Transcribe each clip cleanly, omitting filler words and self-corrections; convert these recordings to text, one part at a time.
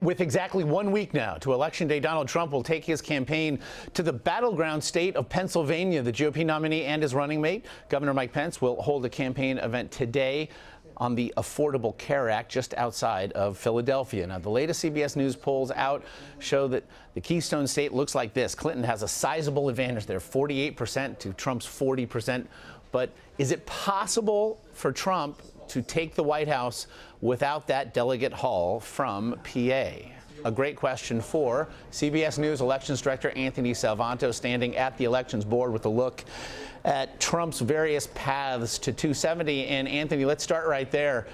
With exactly 1 week now to Election Day, Donald Trump will take his campaign to the battleground state of Pennsylvania. The GOP nominee and his running mate, Governor Mike Pence, will hold a campaign event today on the Affordable Care Act just outside of Philadelphia. Now, the latest CBS News polls out show that the Keystone State looks like this. Clinton has a sizable advantage there, 48% to Trump's 40%. But is it possible for Trump to take the White House without that delegate haul from PA? A great question for CBS News Elections Director Anthony Salvanto, standing at the elections board with a look at Trump's various paths to 270. And Anthony, let's start right there.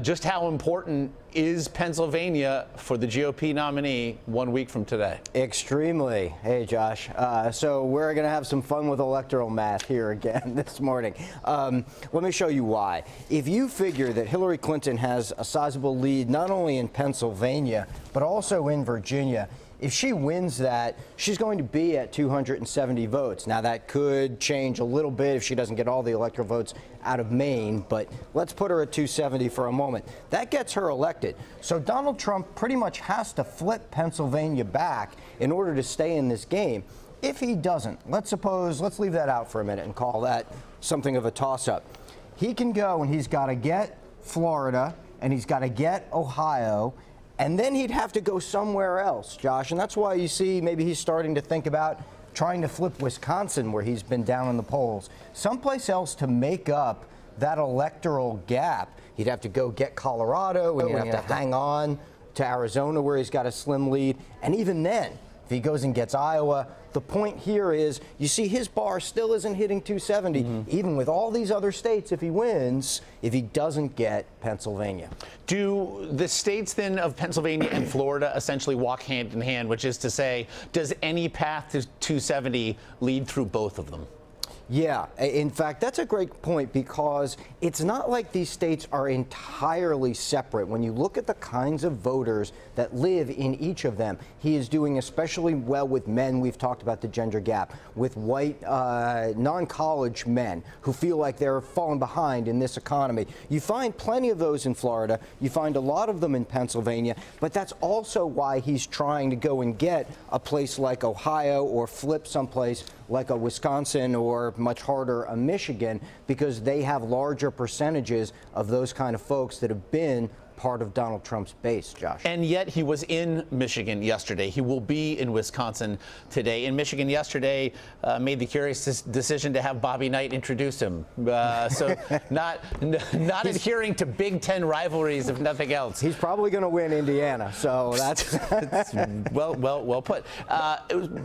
Just how important is Pennsylvania for the GOP nominee 1 week from today? Extremely. Hey, Josh. So we're going to have some fun with electoral math here again this morning. Let me show you why. If you figure that Hillary Clinton has a sizable lead not only in Pennsylvania, but also in Virginia, if she wins that, she's going to be at 270 votes. Now, that could change a little bit if she doesn't get all the electoral votes out of Maine, but let's put her at 270 for a moment. That gets her elected. So Donald Trump pretty much has to flip Pennsylvania back in order to stay in this game. If he doesn't, let's leave that out for a minute and call that something of a toss-up. He can go and he's got to get Florida and he's got to get Ohio, and then he'd have to go somewhere else, Josh. And that's why you see maybe he's starting to think about trying to flip Wisconsin, where he's been down in the polls. Someplace else to make up that electoral gap. He'd have to go get Colorado, and he'd have to hang on to Arizona, where he's got a slim lead. And even then, if he goes and gets Iowa, the point here is, you see his bar still isn't hitting 270, even with all these other states if he wins, if he doesn't get Pennsylvania. Do the states then of Pennsylvania and Florida essentially walk hand in hand, which is to say, does any path to 270 lead through both of them? Yeah, in fact, that's a great point, because it's not like these states are entirely separate. When you look at the kinds of voters that live in each of them, he is doing especially well with men. We've talked about the gender gap, with white non-college men who feel like they're falling behind in this economy. You find plenty of those in Florida. You find a lot of them in Pennsylvania. But that's also why he's trying to go and get a place like Ohio, or flip someplace like a Wisconsin, or much harder, a Michigan, because they have larger percentages of those kind of folks that have been part of Donald Trump's base, Josh. And yet he was in Michigan yesterday. He will be in Wisconsin today. In Michigan yesterday, made the curious decision to have Bobby Knight introduce him. So not adhering to Big Ten rivalries, if nothing else. He's probably going to win Indiana, so that's well put.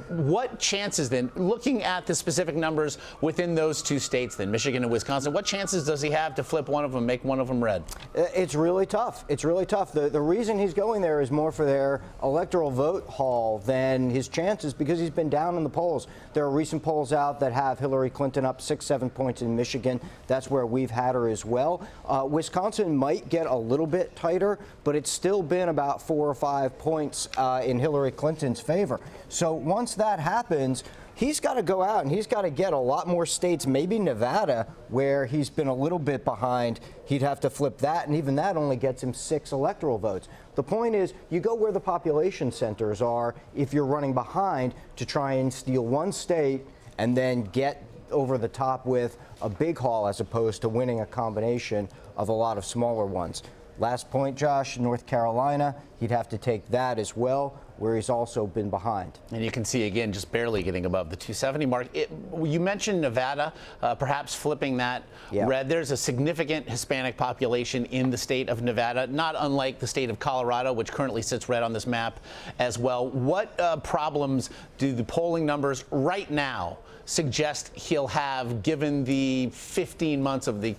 What chances then, looking at the specific numbers within those two states, then Michigan and Wisconsin, what chances does he have to flip one of them, make one of them red? It's really tough. It's really tough. The reason he's going there is more for their electoral vote haul than his chances, because he's been down in the polls. There are recent polls out that have Hillary Clinton up 6-7 points in Michigan. That's where we've had her as well. Wisconsin might get a little bit tighter, but it's still been about 4 or 5 points in Hillary Clinton's favor. So once that happens, he's got to go out and he's got to get a lot more states, maybe Nevada, where he's been a little bit behind. He'd have to flip that, and even that only gets him 6 electoral votes. The point is, you go where the population centers are if you're running behind, to try and steal one state and then get over the top with a big haul, as opposed to winning a combination of a lot of smaller ones. Last point, Josh, North Carolina, he'd have to take that as well, where he's also been behind. And you can see, again, just barely getting above the 270 mark. You mentioned Nevada, perhaps flipping that red. There's a significant Hispanic population in the state of Nevada, not unlike the state of Colorado, which currently sits red on this map as well. What problems do the polling numbers right now suggest he'll have, given the 15 months of the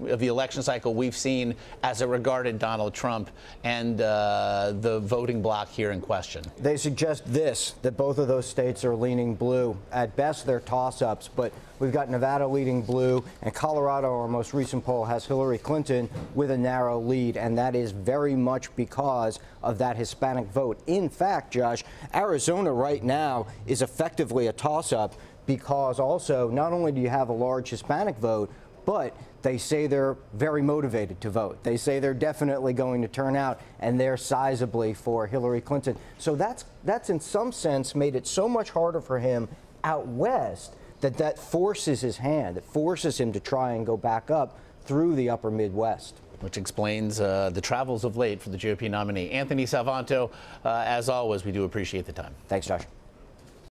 election cycle we've seen as it regarded Donald Trump and the voting bloc here in question? They suggest that both of those states are leaning blue. At best, they're toss-ups, but we've got Nevada leading blue, and Colorado, our most recent poll, has Hillary Clinton with a narrow lead, and that is very much because of that Hispanic vote. In fact, Josh, Arizona right now is effectively a toss-up, because also not only do you have a large Hispanic vote, But they say they're very motivated to vote. They say they're definitely going to turn out, and they're sizably for Hillary Clinton. So that's in some sense made it so much harder for him out west that forces his hand. It forces him to try and go back up through the upper Midwest. Which explains the travels of late for the GOP nominee. Anthony Salvanto, as always, we do appreciate the time. Thanks, Josh.